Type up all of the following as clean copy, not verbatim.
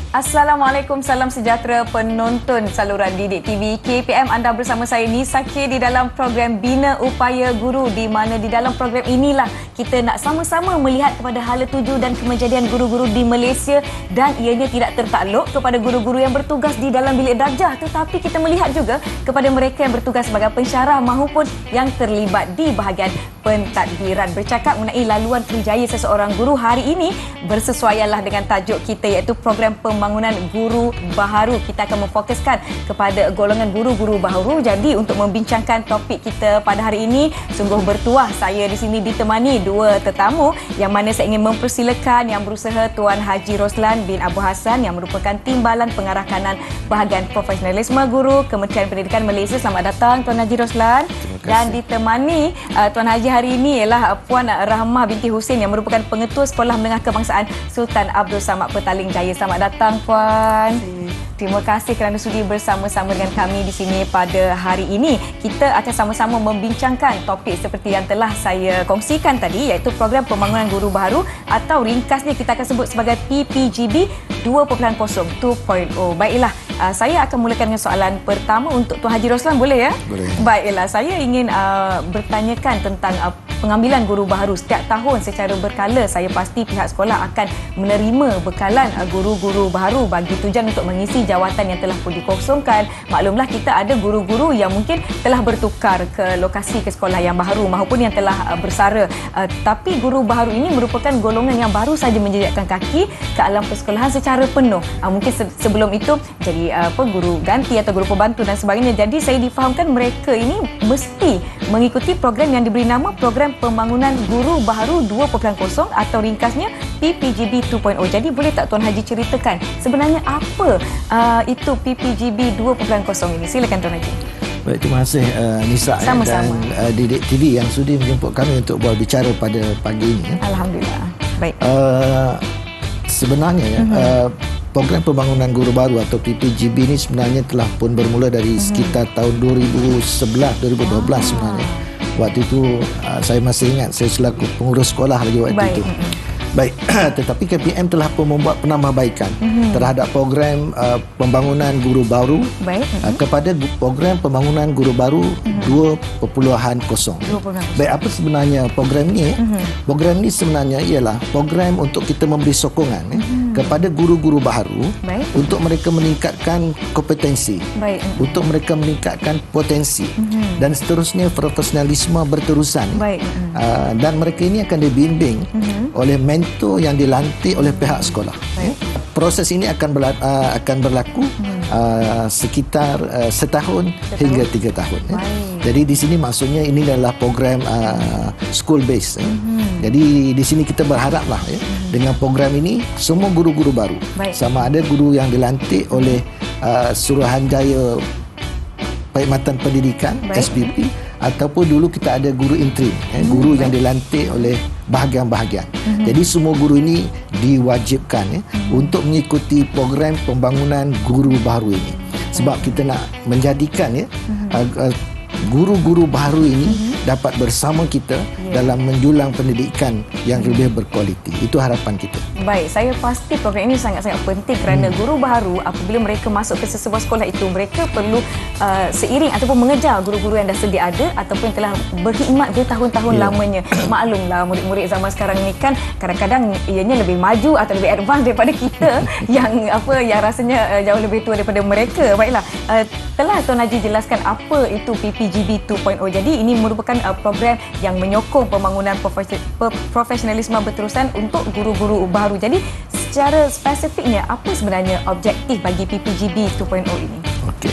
Assalamualaikum, salam sejahtera penonton saluran Didik TV KPM. Anda bersama saya Nisa K di dalam program Bina Upaya Guru, di mana di dalam program inilah kita nak sama-sama melihat kepada hala tuju dan kemejadian guru-guru di Malaysia, dan ianya tidak tertakluk kepada guru-guru yang bertugas di dalam bilik darjah, tetapi kita melihat juga kepada mereka yang bertugas sebagai pensyarah maupun yang terlibat di bahagian pentadbiran. Bercakap mengenai laluan kerjaya seseorang guru hari ini, bersesuaianlah dengan tajuk kita iaitu program pembangunan guru baharu. Kita akan memfokuskan kepada golongan guru-guru baharu. Jadi untuk membincangkan topik kita pada hari ini, sungguh bertuah saya di sini ditemani dua tetamu yang mana saya ingin mempersilakan yang berusaha Tuan Haji Roslan bin Abu Hassan yang merupakan Timbalan Pengarah Kanan Bahagian Profesionalisme Guru Kementerian Pendidikan Malaysia. Selamat datang Tuan Haji Roslan. Dan ditemani Tuan Haji hari ini ialah Puan Rahmah binti Husin yang merupakan Pengetua Sekolah Menengah Kebangsaan Sultan Abdul Samad Petaling Jaya. Selamat datang Puan. Terima kasih kerana sudi bersama-sama dengan kami di sini pada hari ini. Kita akan sama-sama membincangkan topik seperti yang telah saya kongsikan tadi, iaitu program pembangunan guru baharu atau ringkasnya kita akan sebut sebagai PPGB 2.0 2.0. Baiklah, saya akan mulakan dengan soalan pertama untuk Tuan Haji Roslan, boleh ya? Boleh. Baiklah, saya ingin bertanyakan tentang pengambilan guru baharu. Setiap tahun secara berkala saya pasti pihak sekolah akan menerima bekalan guru-guru baharu bagi tujuan untuk mengisi jawatan yang telah pun dikosongkan. Maklumlah kita ada guru-guru yang mungkin telah bertukar ke lokasi ke sekolah yang baharu maupun yang telah bersara. Tapi guru baharu ini merupakan golongan yang baru saja menjejakkan kaki ke alam persekolahan secara penuh. Mungkin sebelum itu jadi guru ganti atau guru pembantu dan sebagainya. Jadi saya difahamkan mereka ini mesti mengikuti program yang diberi nama Program Pembangunan Guru Baharu 2.0 atau ringkasnya PPGB 2.0. Jadi boleh tak Tuan Haji ceritakan sebenarnya apa itu PPGB 2.0 ini? Silakan Tuan Haji. Baik, terima kasih Nisa dan Didik TV yang sudi menjemput kami untuk berbicara pada pagi ini. Alhamdulillah. Baik. Sebenarnya program pembangunan guru baru atau PPGB ini sebenarnya telah pun bermula dari sekitar tahun 2011-2012 sebenarnya. Waktu itu saya masih ingat, saya selaku pengurus sekolah lagi waktu itu. Baik, tetapi KPM telah pun membuat penambahbaikan terhadap program pembangunan guru baru kepada program pembangunan guru baru 2.0. Baik, apa sebenarnya program ini? Program ini sebenarnya ialah program untuk kita memberi sokongan kepada guru-guru baharu untuk mereka meningkatkan kompetensi, untuk mereka meningkatkan potensi dan seterusnya profesionalisme berterusan. Dan mereka ini akan dibimbing oleh mentor yang dilantik oleh pihak sekolah. Proses ini akan berlaku sekitar setahun hingga 3 tahun. Jadi di sini maksudnya ini adalah program school based. Jadi di sini kita berharaplah dengan program ini semua guru-guru baru, sama ada guru yang dilantik oleh Suruhanjaya Perkhidmatan Pendidikan SPP ataupun dulu kita ada guru interim, guru yang dilantik oleh bahagian-bahagian. Jadi semua guru ini diwajibkan untuk mengikuti program pembangunan guru baru ini. Sebab kita nak menjadikan guru-guru baru ini dapat bersama kita dalam menjulang pendidikan yang lebih berkualiti. Itu harapan kita. Baik, saya pasti program ini sangat-sangat penting kerana guru baru apabila mereka masuk ke sesebuah sekolah itu, mereka perlu seiring ataupun mengejar guru-guru yang dah sedia ada ataupun yang telah berkhidmat bertahun-tahun lamanya. Maklumlah murid-murid zaman sekarang ni kan kadang-kadang ianya lebih maju atau lebih advance daripada kita yang rasanya jauh lebih tua daripada mereka. Baiklah, telah Tuan Haji jelaskan apa itu PPGB 2.0. Jadi ini merupakan program yang menyokong pembangunan profesionalisme berterusan untuk guru-guru baru. Jadi secara spesifiknya apa sebenarnya objektif bagi PPGB 2.0 ini? Okey.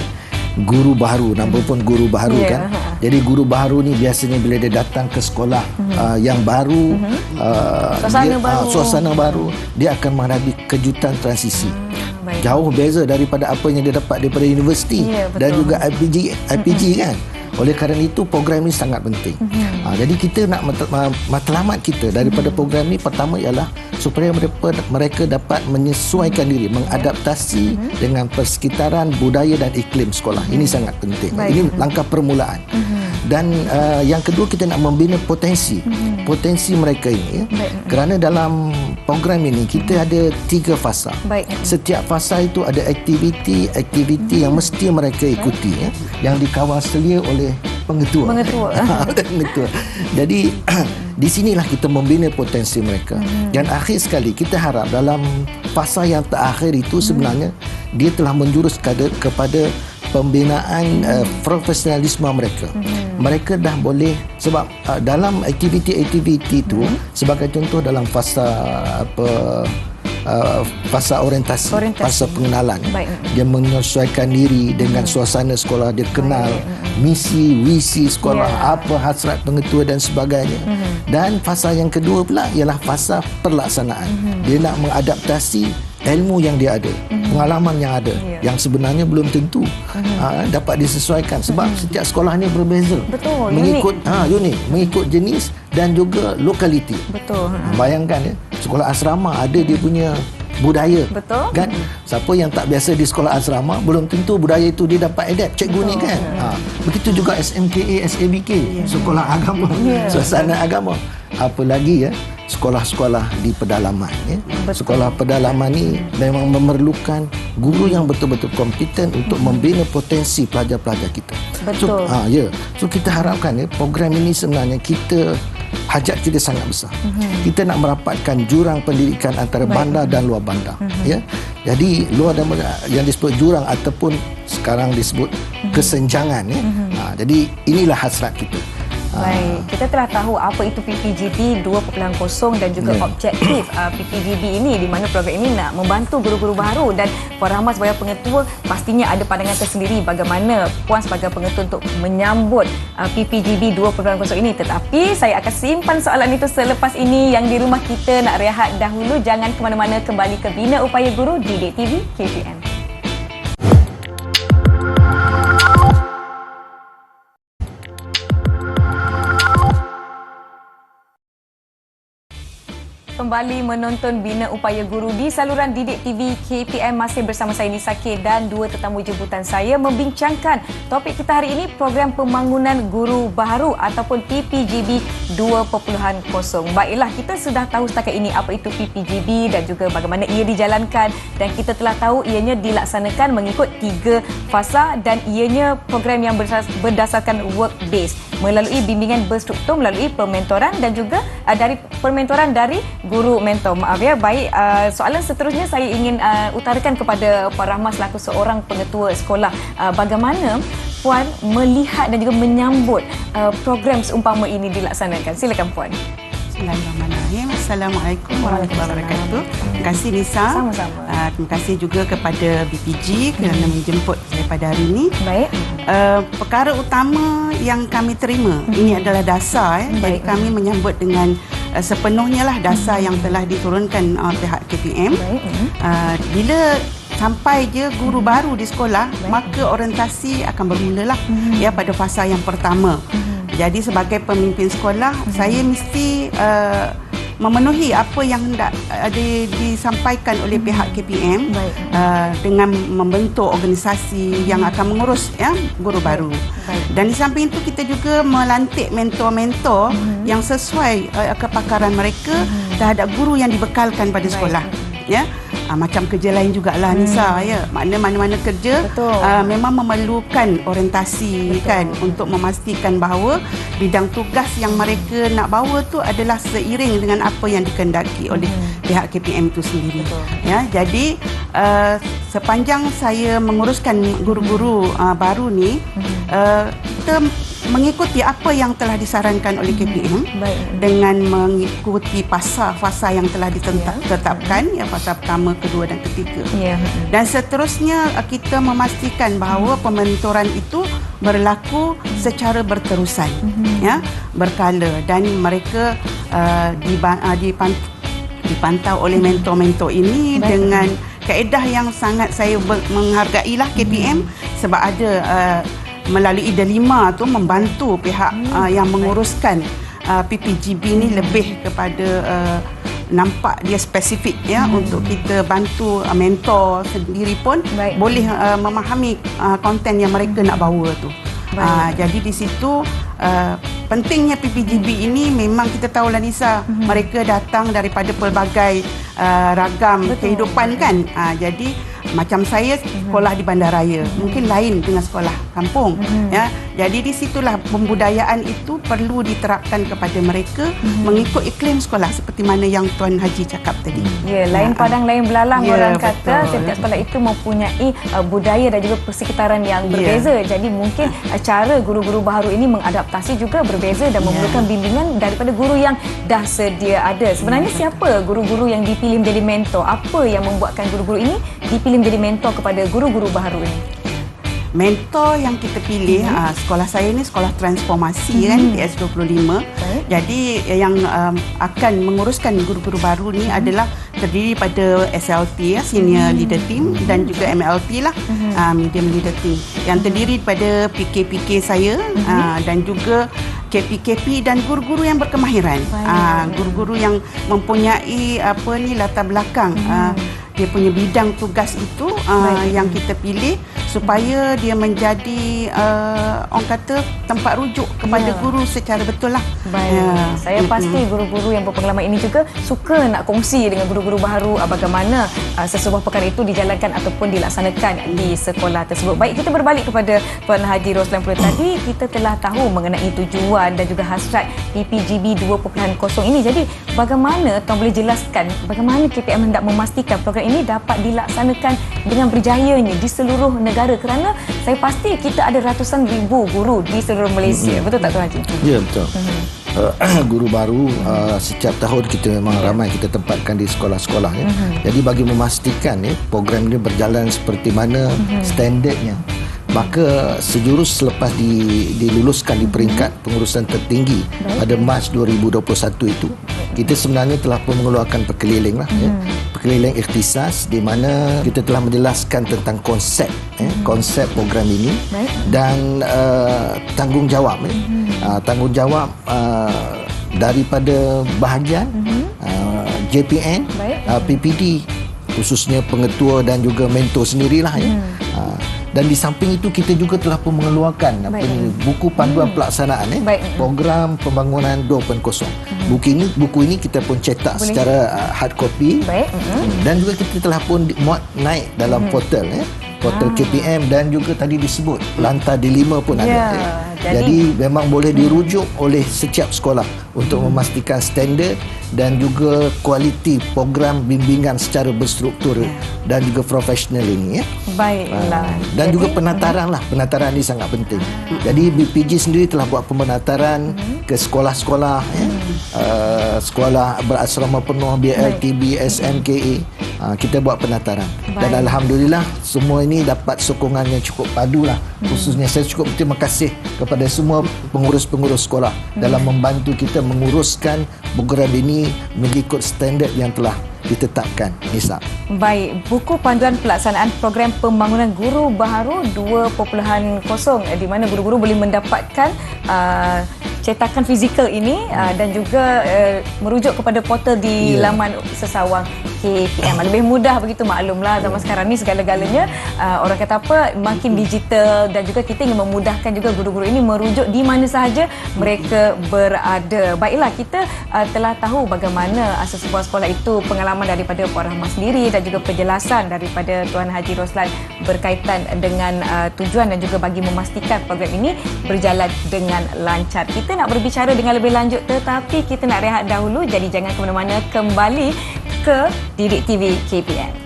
Guru baru, nama pun guru baru kan. Jadi guru baru ni biasanya bila dia datang ke sekolah yang baru, suasana baru, dia akan menghadapi kejutan transisi. Jauh beza daripada apa yang dia dapat daripada universiti dan juga IPG kan. Oleh kerana itu program ini sangat penting. Jadi kita nak matlamat kita daripada program ini pertama ialah supaya mereka dapat menyesuaikan diri, mengadaptasi dengan persekitaran budaya dan iklim sekolah. Ini sangat penting. Ini langkah permulaan. Dan yang kedua, kita nak membina potensi mereka ini, ya. Kerana dalam program ini kita ada 3 fasa. Setiap fasa itu ada aktiviti yang mesti mereka ikuti, ya, yang dikawal selia oleh pengetua. Pengetua. Jadi di sinilah kita membina potensi mereka. Dan akhir sekali kita harap dalam fasa yang terakhir itu sebenarnya dia telah menjurus kepada pembinaan profesionalisme mereka. Mereka dah boleh, sebab dalam aktiviti-aktiviti itu, sebagai contoh dalam fasa orientasi, fasa pengenalan, dia menyesuaikan diri dengan suasana sekolah, dia kenal misi, visi sekolah, apa hasrat pengetua dan sebagainya. Dan fasa yang kedua pula ialah fasa pelaksanaan. Dia nak mengadaptasi ilmu yang dia ada, pengalaman yang ada, yang sebenarnya belum tentu dapat disesuaikan, sebab setiap sekolah ni berbeza. Mengikut unik, mengikut jenis dan juga lokaliti. Bayangkan, ya, sekolah asrama ada dia punya budaya. Kan? Siapa yang tak biasa di sekolah asrama, belum tentu budaya itu dia dapat adapt cikgu ni, kan. Begitu juga SMKA, SABK, sekolah agama, suasana agama. Apa lagi, ya, sekolah-sekolah di pedalaman, ya. Sekolah pedalaman ni memang memerlukan guru yang betul-betul kompeten untuk membina potensi pelajar-pelajar kita. So kita harapkan, ya, program ini sebenarnya hajat kita sangat besar. Kita nak merapatkan jurang pendidikan antara bandar dan luar bandar, ya. Jadi luar dan yang disebut jurang ataupun sekarang disebut kesenjangan, ya. Jadi inilah hasrat kita. Kita telah tahu apa itu PPGB 2.0 dan juga objektif PPGB ini, di mana program ini nak membantu guru-guru baru, dan Puan Rahma sebagai pengetua pastinya ada pandangan tersendiri bagaimana Puan sebagai pengetua untuk menyambut PPGB 2.0 ini. Tetapi saya akan simpan soalan itu selepas ini. Yang di rumah kita nak rehat dahulu, jangan ke mana-mana, kembali ke Bina Upaya Guru Didik TV KPM. Kembali menonton Bina Upaya Guru di saluran Didik TV KPM. Masih bersama saya Nisa K dan 2 tetamu jemputan saya membincangkan topik kita hari ini, program pembangunan guru baru ataupun PPGB 2.0. Baiklah, kita sudah tahu setakat ini apa itu PPGB dan juga bagaimana ia dijalankan, dan kita telah tahu ianya dilaksanakan mengikut 3 fasa dan ianya program yang berdasarkan work base, melalui bimbingan berstruktur, melalui pementoran dan juga dari pementoran dari guru mentor. Maaf, ya. Baik, soalan seterusnya saya ingin utarakan kepada Puan Rahma selaku seorang pengetua sekolah. Bagaimana Puan melihat dan juga menyambut program seumpama ini dilaksanakan? Silakan Puan. Bismillahirrahmanirrahim. Assalamualaikum warahmatullahi wabarakatuh. Terima kasih Nisa. Sama-sama. Terima kasih juga kepada BPG kerana menjemput saya pada hari ini. Baik. Perkara utama yang kami terima, ini adalah dasar. Jadi kami menyambut dengan sepenuhnya lah dasar yang telah diturunkan pihak KPM. Bila sampai je guru baru di sekolah, maka orientasi akan bermulalah, ya, pada fasa yang pertama. Jadi sebagai pemimpin sekolah, saya mesti memenuhi apa yang hendak disampaikan oleh pihak KPM dengan membentuk organisasi yang akan mengurus, ya, guru baru. Dan di samping itu kita juga melantik mentor-mentor yang sesuai kepakaran mereka terhadap guru yang dibekalkan pada sekolah. Ya, macam kerja lain jugalah Nisa, ya. Mana-mana kerja memang memerlukan orientasi, kan, untuk memastikan bahawa bidang tugas yang mereka nak bawa tu adalah seiring dengan apa yang dikehendaki oleh pihak KPM itu sendiri. Ya, jadi sepanjang saya menguruskan guru-guru baru ni, kita mengikuti apa yang telah disarankan oleh KPM dengan mengikuti fasa yang telah ditetapkan, ya, fasa pertama, kedua dan ketiga. Dan seterusnya kita memastikan bahawa pementoran itu berlaku secara berterusan, ya, berkala, dan mereka dipantau oleh mentor-mentor ini dengan kaedah yang sangat saya menghargailah KPM, sebab ada melalui delima tu membantu pihak yang menguruskan PPGB ni lebih kepada nampak dia spesifik, ya, untuk kita bantu mentor sendiri pun boleh memahami konten yang mereka nak bawa tu. Jadi di situ pentingnya PPGB ini memang kita tahu lah Nisa, mereka datang daripada pelbagai ragam kehidupan kan. Jadi macam saya sekolah di bandaraya, mungkin lain dengan sekolah kampung. Ya, jadi di situlah pembudayaan itu perlu diterapkan kepada mereka mengikut iklim sekolah seperti mana yang Tuan Haji cakap tadi. Ya, lain padang lain belalang orang kata. betul. Setiap sekolah itu mempunyai budaya dan juga persekitaran yang berbeza. Jadi mungkin cara guru-guru baharu ini mengadaptasi juga berbeza dan memerlukan bimbingan daripada guru yang dah sedia ada. Sebenarnya siapa guru-guru yang dipilih menjadi mentor? Apa yang membuatkan guru-guru ini dipilih menjadi mentor kepada guru-guru baharu ini? Mentor yang kita pilih, sekolah saya ni sekolah transformasi kan, PS25. Jadi yang akan menguruskan guru-guru baru ni adalah terdiri pada SLT, Senior Leader Team, dan juga MLT lah, Medium Leader Team, yang terdiri pada PK-PK saya dan juga KP-KP dan guru-guru yang berkemahiran, guru-guru yang mempunyai latar belakang, dia punya bidang tugas itu yang kita pilih supaya dia menjadi orang kata tempat rujuk kepada guru secara betul lah. Baik. Saya pasti guru-guru yang berpengalaman ini juga suka nak kongsi dengan guru-guru baharu bagaimana sesebuah perkara itu dijalankan ataupun dilaksanakan di sekolah tersebut. Baik, kita berbalik kepada Tuan Haji Roslan pula tadi. Kita telah tahu mengenai tujuan dan juga hasrat PPGB 2.0 ini. Jadi bagaimana Tuan boleh jelaskan bagaimana KPM hendak memastikan program ini dapat dilaksanakan dengan berjayanya di seluruh negara, kerana saya pasti kita ada ratusan ribu guru di seluruh Malaysia. Betul tak Tuan Haji? Ya, betul. Guru baru setiap tahun kita memang ramai kita tempatkan di sekolah-sekolah ya. Jadi bagi memastikan program ini berjalan seperti mana standardnya, maka sejurus selepas diluluskan di peringkat pengurusan tertinggi pada Mac 2021 itu, kita sebenarnya telah pun mengeluarkan perkeliling lah, perkeliling ikhtisas di mana kita telah menjelaskan tentang konsep program ini dan tanggungjawab tanggungjawab daripada bahagian JPN, PPD, khususnya pengetua dan juga mentor sendirilah ya. Dan di samping itu kita juga telah pun mengeluarkan buku panduan pelaksanaan program pembangunan 2.0. Buku ini kita pun cetak secara hard copy. Dan juga kita telah pun muat naik dalam portal portal KPM, dan juga tadi disebut lantai D5 pun ada. Jadi memang boleh dirujuk oleh setiap sekolah untuk memastikan standard dan juga kualiti program bimbingan secara berstruktur dan juga profesional ini ya. Baiklah. Dan juga penataran ini sangat penting. Jadi BPG sendiri telah buat pemenataran ke sekolah-sekolah sekolah berasrama penuh, BLTB, SMKA. Kita buat penataran. Dan alhamdulillah semua ini dapat sokongan yang cukup padu lah. Khususnya saya cukup berterima kasih kepada semua pengurus-pengurus sekolah dalam membantu kita menguruskan program ini mengikut standard yang telah ditetapkan. Nisa. Baik, buku panduan pelaksanaan program pembangunan guru baharu 2.0 di mana guru-guru boleh mendapatkan cetakan fizikal ini dan juga merujuk kepada portal di laman sesawang KPM. Lebih mudah begitu, maklumlah zaman sekarang ni segala-galanya orang kata apa, makin digital, dan juga kita ingin memudahkan juga guru-guru ini merujuk di mana sahaja mereka berada. Baiklah, kita telah tahu bagaimana sesebuah sekolah itu, pengalaman daripada Puan Rahmah sendiri dan juga penjelasan daripada Tuan Haji Roslan berkaitan dengan tujuan dan juga bagi memastikan program ini berjalan dengan lancar. Kita nak berbicara dengan lebih lanjut, tetapi kita nak rehat dahulu. Jadi jangan ke mana-mana, kembali ke Didik TV KPM.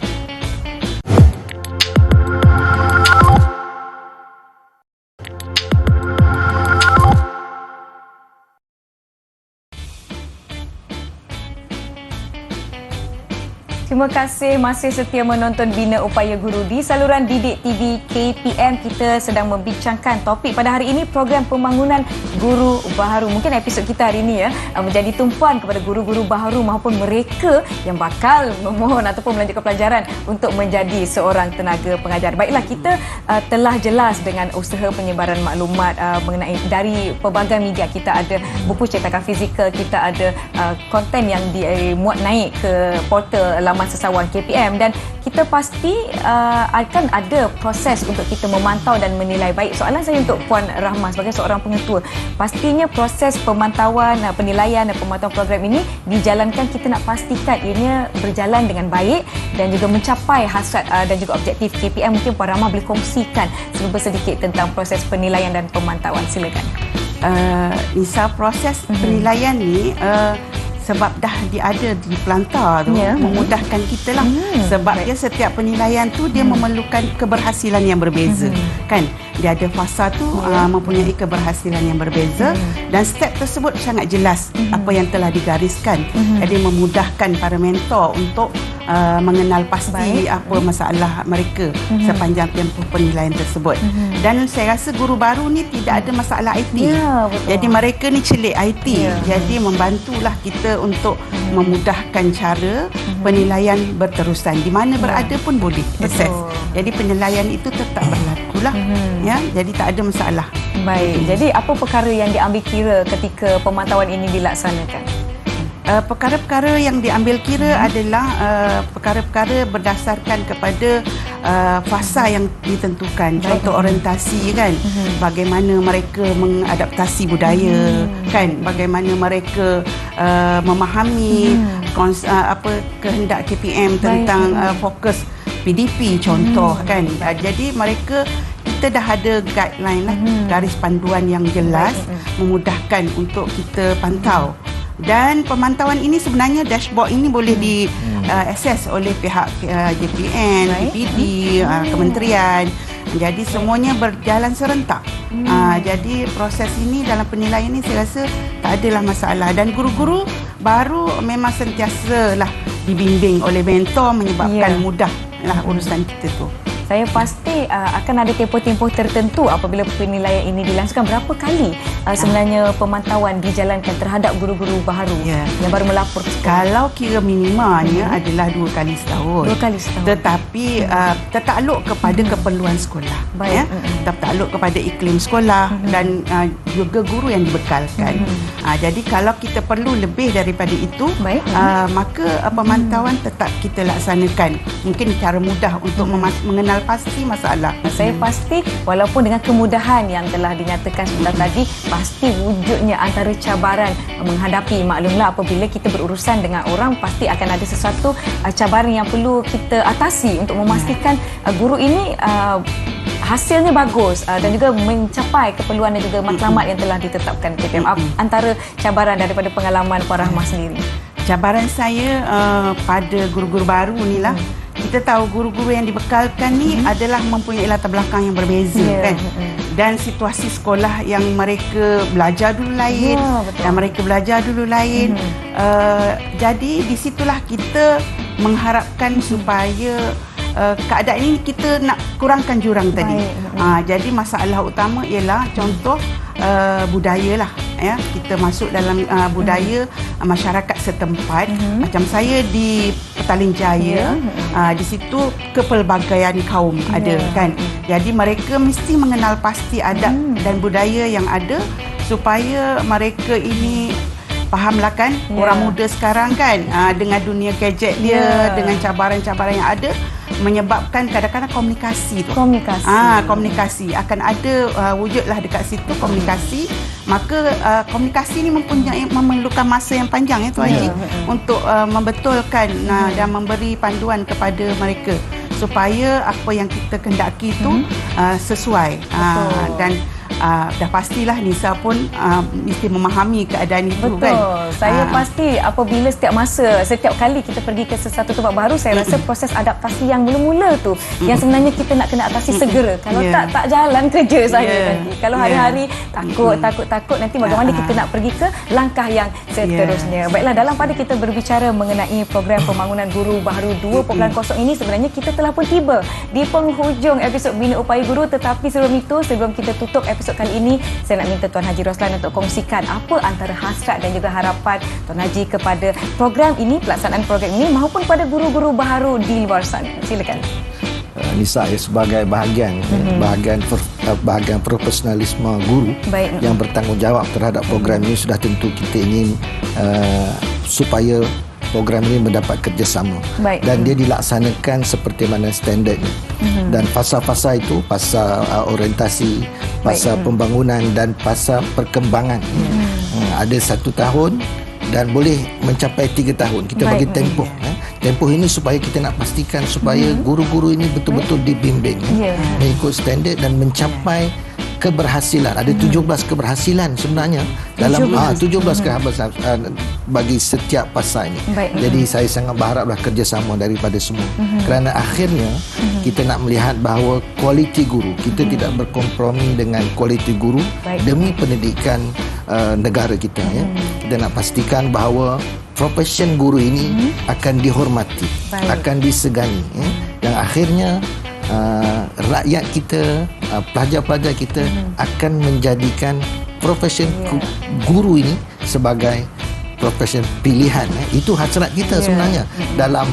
Terima kasih masih setia menonton Bina Upaya Guru di saluran Didik TV KPM. Kita sedang membincangkan topik pada hari ini, program pembangunan guru baharu. Mungkin episod kita hari ini menjadi tumpuan kepada guru-guru baharu maupun mereka yang bakal memohon ataupun melanjutkan pelajaran untuk menjadi seorang tenaga pengajar. Baiklah, kita telah jelas dengan usaha penyebaran maklumat mengenai dari pelbagai media. Kita ada buku cetakan fizikal, kita ada konten yang dimuat naik ke portal laman Sesawan KPM, dan kita pasti akan ada proses untuk kita memantau dan menilai. Baik, soalan saya untuk Puan Rahma sebagai seorang pengetua, pastinya proses pemantauan, penilaian dan pemantauan program ini dijalankan, kita nak pastikan ianya berjalan dengan baik dan juga mencapai hasrat dan juga objektif KPM. Mungkin Puan Rahma boleh kongsikan sedikit tentang proses penilaian dan pemantauan. Silakan. Nisa, proses penilaian ni sebab dah ada di pelantar tu, memudahkan kita lah. Sebab dia setiap penilaian tu dia memerlukan keberhasilan yang berbeza, kan? Dia ada fasa tu mempunyai keberhasilan yang berbeza, dan step tersebut sangat jelas apa yang telah digariskan. Jadi memudahkan para mentor untuk mengenal pasti apa masalah mereka sepanjang tempoh penilaian tersebut. Dan saya rasa guru baru ni tidak ada masalah IT. Jadi mereka ni celik IT. Jadi membantulah kita untuk memudahkan cara penilaian berterusan. Di mana berada pun boleh akses. Jadi penilaian itu tetap berlaku lah. Ya, jadi tak ada masalah. Baik. Jadi apa perkara yang diambil kira ketika pemantauan ini dilaksanakan? Perkara-perkara yang diambil kira adalah perkara-perkara berdasarkan kepada fasa yang ditentukan. Contoh orientasi, kan, bagaimana mereka mengadaptasi budaya, kan, bagaimana mereka memahami kehendak KPM tentang fokus PDP, contoh, kan. Jadi mereka, kita dah ada guideline lah, garis panduan yang jelas, memudahkan untuk kita pantau. Dan pemantauan ini sebenarnya, dashboard ini boleh diakses oleh pihak JPN, PPD, kementerian. Jadi semuanya berjalan serentak. Jadi proses ini dalam penilaian ini saya rasa tak adalah masalah. Dan guru-guru baru memang sentiasa lah dibimbing oleh mentor, menyebabkan mudah lah urusan kita tu. Saya pasti akan ada tempoh-tempoh tertentu apabila penilaian ini dilangsungkan. Berapa kali sebenarnya pemantauan dijalankan terhadap guru-guru baru yang baru melapor? Kalau kira minimanya adalah 2 kali setahun. 2 kali setahun. Tetapi tertakluk kepada keperluan sekolah. Baik. Tertakluk kepada iklim sekolah dan juga guru yang dibekalkan. Jadi kalau kita perlu lebih daripada itu, maka pemantauan tetap kita laksanakan. Mungkin cara mudah untuk mengenal pasti masalah. Saya pasti walaupun dengan kemudahan yang telah dinyatakan sebentar tadi, pasti wujudnya antara cabaran menghadapi. Maklumlah apabila kita berurusan dengan orang, pasti akan ada sesuatu cabaran yang perlu kita atasi untuk memastikan guru ini hasilnya bagus dan juga mencapai keperluan dan juga matlamat yang telah ditetapkan KPM. Antara cabaran daripada pengalaman Puan Rahma sendiri. Cabaran saya pada guru-guru baru ni lah, kita tahu guru-guru yang dibekalkan ni adalah mempunyai latar belakang yang berbeza, kan? Dan situasi sekolah yang mereka belajar dulu lain, dan mereka belajar dulu lain. Jadi di situlah kita mengharapkan supaya keadaan ini kita nak kurangkan jurang tadi. Jadi masalah utama ialah contoh budaya lah, ya. Kita masuk dalam budaya masyarakat setempat. Macam saya di Petaling Jaya, di situ kepelbagaian kaum ada, kan. Jadi mereka mesti mengenal pasti adat dan budaya yang ada supaya mereka ini fahamlah, kan, orang muda sekarang, kan, dengan dunia gadget dia, dengan cabaran-cabaran yang ada, menyebabkan kadang-kadang komunikasi komunikasi akan ada wujudlah dekat situ komunikasi. Maka komunikasi ni memerlukan masa yang panjang, ya, Tuan Haji, untuk membetulkan dan memberi panduan kepada mereka supaya apa yang kita kehendaki itu sesuai. Dan dah pastilah Nisa pun mesti memahami keadaan itu. Betul. Kan. Saya pasti apabila setiap kali kita pergi ke sesuatu tempat baru, saya rasa proses adaptasi yang mula-mula tu yang sebenarnya kita nak kena atasi segera. Kalau tak jalan kerja saya nanti. Kalau hari-hari takut nanti bagaimana kita nak pergi ke langkah yang seterusnya. Baiklah, dalam pada kita berbicara mengenai program pembangunan guru baru 2.0 ini, sebenarnya kita telah pun tiba di penghujung episod Bina Upaya Guru. Tetapi sebelum kita tutup episod kali ini, saya nak minta Tuan Haji Roslan untuk kongsikan apa antara hasrat dan juga harapan Tuan Haji kepada program ini, pelaksanaan program ini, maupun pada guru-guru baru di luar sana. Silakan. Nisa, sebagai bahagian profesionalisme guru yang bertanggungjawab terhadap program ini, sudah tentu kita ingin supaya program ini mendapat kerjasama. Baik. Dan dia dilaksanakan seperti mana standardnya. Dan fasa-fasa itu, fasa orientasi, fasa pembangunan dan fasa perkembangan. Ada 1 tahun dan boleh mencapai 3 tahun. Kita bagi tempoh. Tempoh ini supaya kita nak pastikan supaya guru-guru ini betul-betul dibimbing mengikut standard dan mencapai keberhasilan. Ada 17 keberhasilan sebenarnya dalam 17 keberhasilan bagi setiap fasa ini. Jadi saya sangat berharaplah kerjasama daripada semua. Kerana akhirnya kita nak melihat bahawa kualiti guru, kita tidak berkompromi dengan kualiti guru demi pendidikan negara kita. Kita nak pastikan bahawa profession guru ini akan dihormati, akan disegani. Yang akhirnya rakyat kita, pelajar-pelajar kita akan menjadikan profession guru ini sebagai profession pilihan. Itu hasrat kita sebenarnya dalam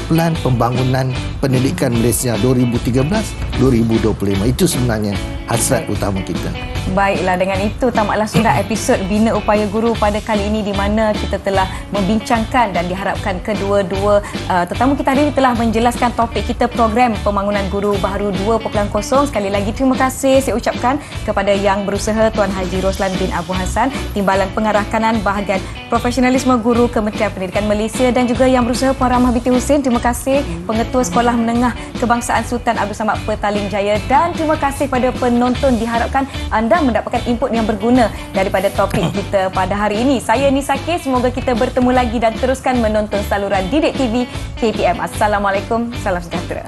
Pelan Pembangunan Pendidikan Malaysia 2013-2025. Itu sebenarnya hasrat utama kita. Baiklah, dengan itu tamatlah sudah episod Bina Upaya Guru pada kali ini, di mana kita telah membincangkan dan diharapkan kedua-dua tetamu kita hari ini telah menjelaskan topik kita, program pembangunan guru baharu 2.0. Sekali lagi terima kasih saya ucapkan kepada yang berusaha, Tuan Haji Roslan bin Abu Hassan, Timbalan Pengarah Kanan Bahagian Profesionalisme Guru Kementerian Pendidikan Malaysia, dan juga yang berusaha Puan Rahmah binti Husin. Terima kasih Pengetua Sekolah Menengah Kebangsaan Sultan Abdul Samad Petaling Jaya, dan terima kasih pada penonton. Diharapkan anda mendapatkan input yang berguna daripada topik kita pada hari ini. Saya Nisa K. Semoga kita bertemu lagi dan teruskan menonton saluran Didik TV KPM. Assalamualaikum, salam sejahtera.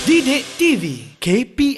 Didik TV KPM.